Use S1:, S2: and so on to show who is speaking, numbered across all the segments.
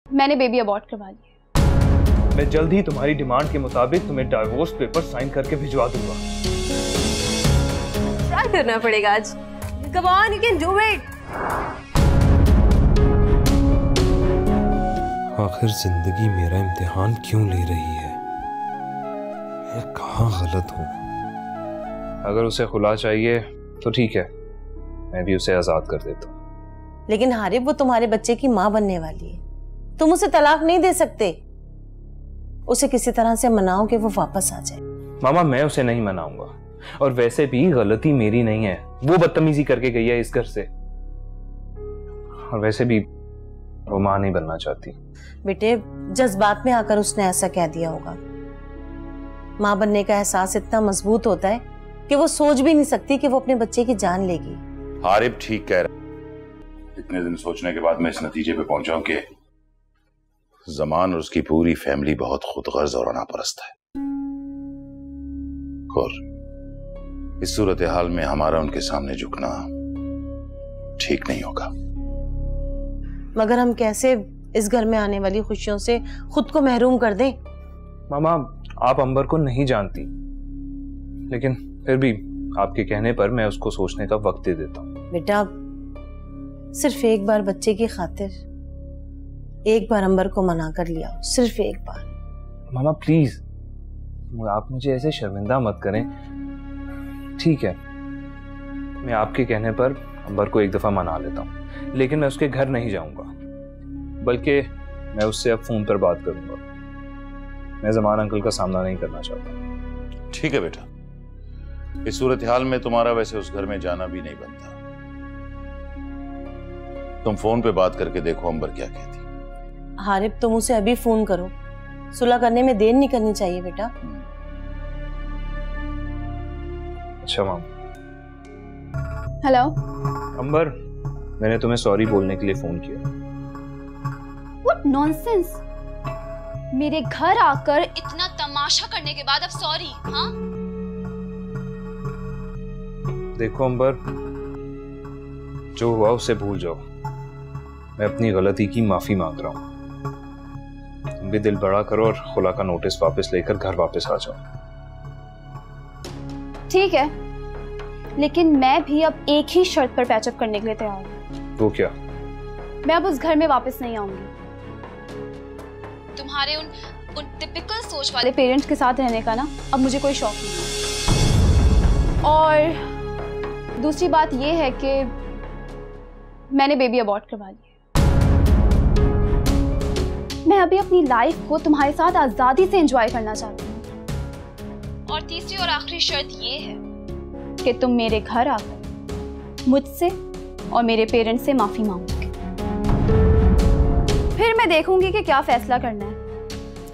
S1: मैंने baby abort करवा लिया।
S2: मैं जल्द ही तुम्हारी डिमांड के मुताबिक तुम्हें डाइवोर्स पेपर साइन करके भिजवा दूंगा।
S3: ट्राई करना पड़ेगा आज। Come on, you can do it.
S4: आखिर जिंदगी मेरा इम्तिहान क्यों ले रही है? मैं कहाँ गलत हूँ?
S2: अगर उसे खुला चाहिए तो ठीक है, मैं भी उसे आजाद कर देता हूँ।
S5: लेकिन हारिब, वो तुम्हारे बच्चे की माँ बनने वाली है। तुम उसे तलाक नहीं दे सकते। उसे किसी तरह से मनाओ कि वो वापस आ जाए।
S2: मामा, मैं उसे नहीं मनाऊंगा, और वैसे भी गलती मेरी नहीं है। वो बदतमीजी करके गई है इस घर से, और वैसे भी वो माँ नहीं बनना चाहती।
S5: बेटे, जज्बात में आकर उसने ऐसा कह दिया होगा। माँ बनने का एहसास इतना मजबूत होता है कि वो सोच भी नहीं सकती कि वो अपने बच्चे की जान लेगी।
S6: हारिब ठीक कह रहा है। इतने दिन सोचने के बाद मैं इस नतीजे पे पहुंचा हूं कि जमान और उसकी पूरी फैमिली बहुत खुदगर्ज और अनापरस्त है, और इस सूरत हाल में हमारा उनके सामने झुकना ठीक नहीं होगा।
S5: मगर हम कैसे इस घर में आने वाली खुशियों से खुद को महरूम कर दें?
S2: मामा, आप अंबर को नहीं जानती, लेकिन फिर भी आपके कहने पर मैं उसको सोचने का वक्त दे देता हूँ।
S5: बेटा, सिर्फ एक बार बच्चे की खातिर एक बार अंबर को मना कर लिया, सिर्फ एक बार।
S2: मामा प्लीज, आप मुझे ऐसे शर्मिंदा मत करें। ठीक है, मैं आपके कहने पर अंबर को एक दफा मना लेता हूँ, लेकिन मैं उसके घर नहीं जाऊंगा, बल्कि मैं उससे अब फोन पर बात करूंगा। मैं जमान अंकल का सामना नहीं करना चाहता।
S6: ठीक है बेटा, इस सूरत हाल में तुम्हारा वैसे उस घर में जाना भी नहीं बनता। तुम फोन पे बात करके देखो अंबर क्या कहती।
S5: हारिब, तुम उसे अभी फोन करो। सुलह करने में देर नहीं करनी चाहिए बेटा।
S2: अच्छा माम।
S1: हेलो
S2: अंबर, मैंने तुम्हें सॉरी बोलने के लिए फोन किया।
S1: What nonsense! मेरे घर आकर इतना तमाशा करने के बाद अब सॉरी? हाँ,
S2: देखो अंबर, जो हुआ उसे भूल जाओ। मैं अपनी गलती की माफी मांग रहा हूं। तुम भी दिल बड़ा करो और खुला का नोटिस वापस लेकर घर वापस आ जाओ।
S1: ठीक है, लेकिन मैं भी अब एक ही शर्त पर पैचअप करने के लिए तैयार हूँ।
S2: तो क्या?
S1: मैं अब उस घर में वापस नहीं आऊंगी। तुम्हारे उन टिपिकल सोच वाले पेरेंट्स के साथ रहने का ना अब मुझे कोई शौक नहीं। और दूसरी बात यह है कि मैंने बेबी अबॉर्ट करवा लिया। मैं अभी अपनी लाइफ को तुम्हारे साथ आजादी से एंजॉय करना चाहती हूँ। और तीसरी और आखिरी शर्त ये है कि तुम मेरे घर आकर मुझसे और मेरे पेरेंट्स से माफी मांगोगे। फिर मैं देखूंगी कि क्या फैसला करना है।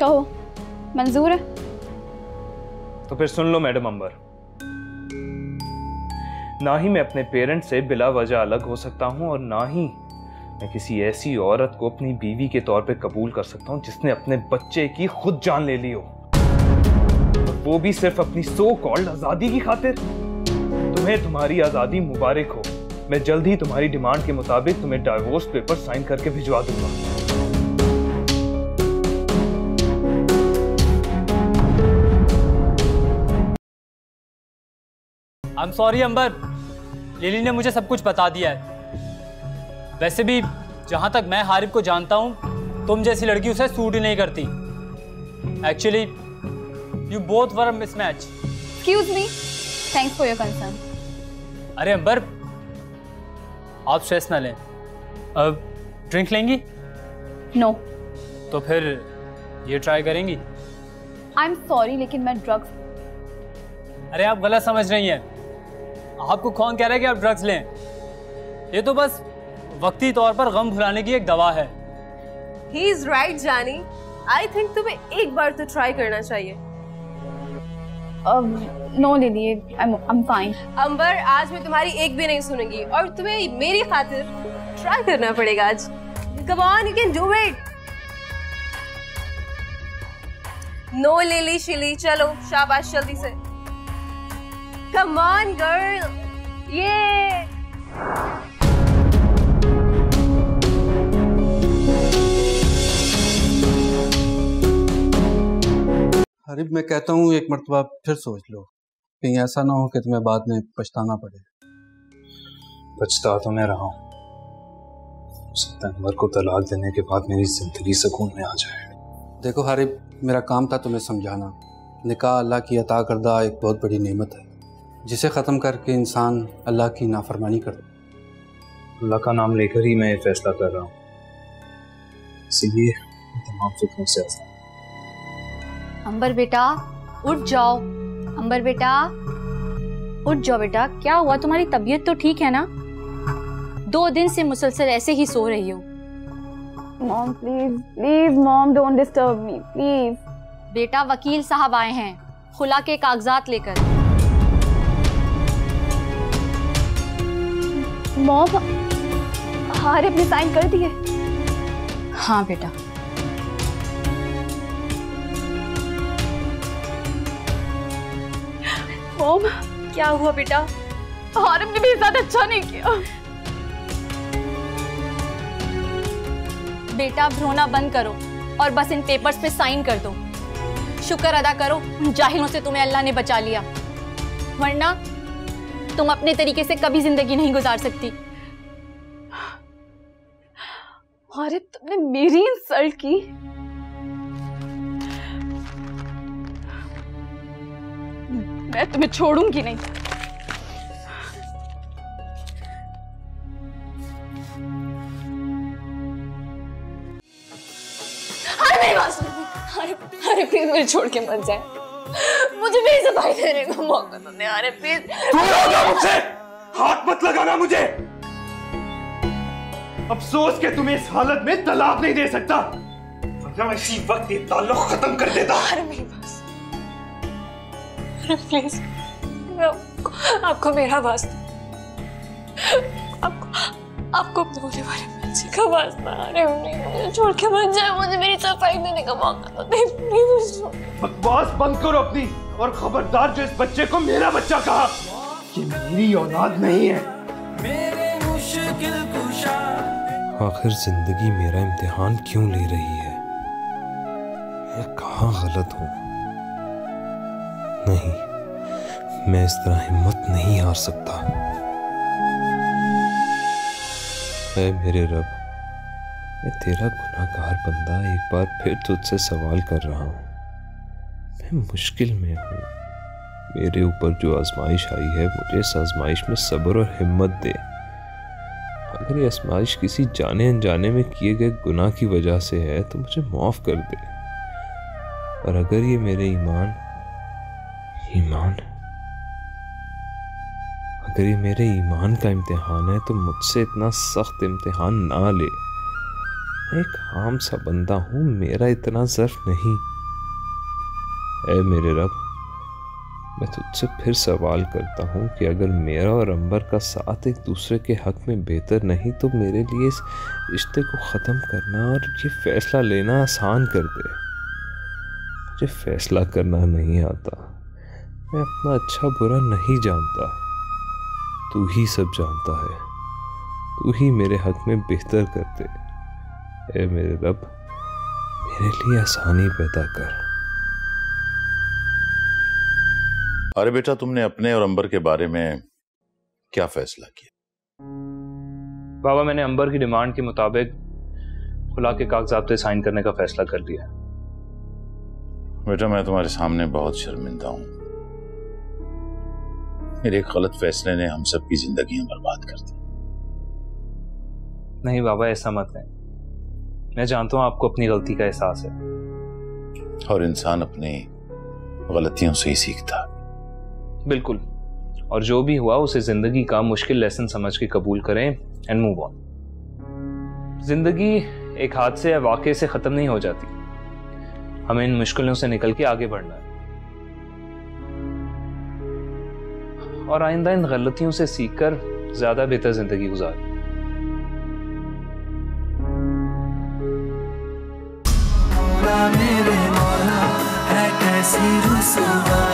S1: कहो, मंजूर है?
S2: तो फिर सुन लो मैडम अंबर, ना ही मैं अपने पेरेंट्स से बिला वजह अलग हो सकता हूं, और ना ही मैं किसी ऐसी औरत को अपनी बीवी के तौर पे कबूल कर सकता हूं जिसने अपने बच्चे की खुद जान ले ली हो, और वो भी सिर्फ अपनी सो कॉल्ड आजादी की खातिर। तुम्हें तुम्हारी आजादी मुबारक हो। मैं जल्द ही तुम्हारी डिमांड के मुताबिक तुम्हें डाइवोर्स पेपर साइन करके भिजवा दूंगा।
S7: I'm sorry अंबर, लिली ने मुझे सब कुछ बता दिया है। वैसे भी जहां तक मैं हारिब को जानता हूं, तुम जैसी लड़की उसे सूट ही नहीं करती। Actually you both were a mismatch.
S1: Excuse me, thanks for your concern.
S7: अरे अंबर, आप स्ट्रेस ना लें। अब ड्रिंक लेंगी?
S1: नो।
S7: तो फिर ये ट्राई करेंगी?
S1: आई एम सॉरी, लेकिन मैं ड्रग्स।
S7: अरे आप गलत समझ रही हैं। आपको कौन कह रहा है कि आप ड्रग्स लें? ये तो बस वक्ती तौर पर गम भुलाने की एक दवा है।
S3: He is right, जानी। I think तुम्हें एक बार तो ट्राई करना चाहिए।
S1: No lily, I'm fine।
S3: अंबर, आज मैं तुम्हारी एक भी नहीं सुनूंगी, और तुम्हें मेरी खातिर ट्राई करना पड़ेगा आज। Come on, you can do it। No lily शिली, चलो शाबाश, जल्दी से। Come on, girl। ये
S8: हारिब, मैं कहता हूँ एक मरतबा फिर सोच लो, कहीं ऐसा ना हो कि तुम्हें बाद में पछताना पड़े।
S2: पछता तो मैं रहा हूँ, अंबर को तलाक देने के बाद मेरी जिंदगी सुकून में आ जाए।
S8: देखो हारिब, मेरा काम था तुम्हें समझाना। निकाह अल्लाह की अता करदा एक बहुत बड़ी नेमत है, जिसे ख़त्म करके इंसान अल्लाह की नाफरमानी करता।
S2: अल्लाह का नाम लेकर ही मैं ये फैसला कर रहा हूँ, इसीलिए तमाम फिक्रों से आज़ाद।
S1: अंबर बेटा उठ जाओ, अंबर बेटा उठ जाओ बेटा। क्या हुआ, तुम्हारी तबीयत तो ठीक है ना? 2 दिन से मुसलसल ऐसे ही सो रही हो।
S9: Mom please please mom, don't disturb me please.
S1: बेटा वकील साहब आए हैं खुला के कागजात लेकर।
S9: मॉम, हारिब ने साइन कर दिए?
S1: हाँ बेटा।
S9: मॉम,
S1: क्या हुआ बेटा?
S9: हारिब ने भी ज्यादा अच्छा नहीं किया।
S1: बेटा रोना बंद करो और बस इन पेपर्स पे साइन कर दो। शुक्र अदा करो उन जाहिलों से तुम्हें अल्लाह ने बचा लिया, वरना तुम अपने तरीके से कभी जिंदगी नहीं गुजार सकती।
S9: हारिब, तुमने मेरी इंसल्ट की। मैं तुम्हें छोड़ूंगी नहीं।
S1: अरे प्लीज मुझे छोड़ के मत जाए, मुझे मेरी सफाई देने का मौका दो। अरे प्लीज
S2: मुझसे हाथ मत लगाना मुझे। अफसोस के तुम्हें इस हालत में तलाक नहीं दे सकता, वरना इसी वक्त ये ताल्लुक खत्म कर देता।
S1: अरे मेरी बस, अरे प्लीज आपको मेरा वास्ता, आपको अपने होने वाले बच्चे का वास्ता। अरे मुझे छोड़ के मत जाए, मुझे मेरी सफाई देने का मौका दो।
S2: बकवास बंद करो अपनी, और खबरदार जो इस बच्चे को मेरा बच्चा कहा, ये मेरी औलाद नहीं है।
S4: आखिर जिंदगी मेरा इम्तिहान क्यों ले रही है? मैं कहाँ गलत हूँ? नहीं, मैं इस तरह हिम्मत नहीं हार सकता। ऐ मेरे रब, मैं तेरा गुनाहगार बंदा एक बार फिर तुझसे सवाल कर रहा हूँ। मैं मुश्किल में हूँ, मेरे ऊपर जो आजमाइश आई है, मुझे इस आजमाइश में सब्र और हिम्मत दे। अगर ये आजमाइश किसी जाने अनजाने में किए गए गुनाह की वजह से है तो मुझे माफ कर दे, और अगर ये मेरे अगर ये मेरे ईमान का इम्तिहान है तो मुझसे इतना सख्त इम्तिहान ना ले। मैं एक आम सा बंदा हूँ, मेरा इतना ज़र्फ नहीं। ऐ मेरे रब, मैं तुझसे फिर सवाल करता हूँ कि अगर मेरा और अंबर का साथ एक दूसरे के हक में बेहतर नहीं तो मेरे लिए इस रिश्ते को ख़त्म करना और ये फैसला लेना आसान कर दे। मुझे फैसला करना नहीं आता, मैं अपना अच्छा बुरा नहीं जानता, तू ही सब जानता है। तू ही मेरे हक में बेहतर कर दे। ऐ मेरे रब, मेरे लिए आसानी पैदा कर।
S6: अरे बेटा, तुमने अपने और अंबर के बारे में क्या फैसला किया?
S2: बाबा, मैंने अंबर की डिमांड के मुताबिक खुला के कागजात पे साइन करने का फैसला कर लिया।
S6: बेटा, मैं तुम्हारे सामने बहुत शर्मिंदा हूं। मेरे एक गलत फैसले ने हम सब की जिंदगियां बर्बाद कर दी।
S2: नहीं बाबा, ऐसा मत है। मैं जानता हूं आपको अपनी गलती का एहसास है,
S6: और इंसान अपनी गलतियों से ही सीखता।
S2: बिल्कुल, और जो भी हुआ उसे जिंदगी का मुश्किल लेसन समझ के कबूल करें एंड मूव ऑन। जिंदगी एक हादसे या वाक़े से खत्म नहीं हो जाती, हमें इन मुश्किलों से निकल के आगे बढ़ना है और आइंदा इन गलतियों से सीखकर ज्यादा बेहतर जिंदगी गुजारें।
S10: मेरे मौला है कैसी रुसवा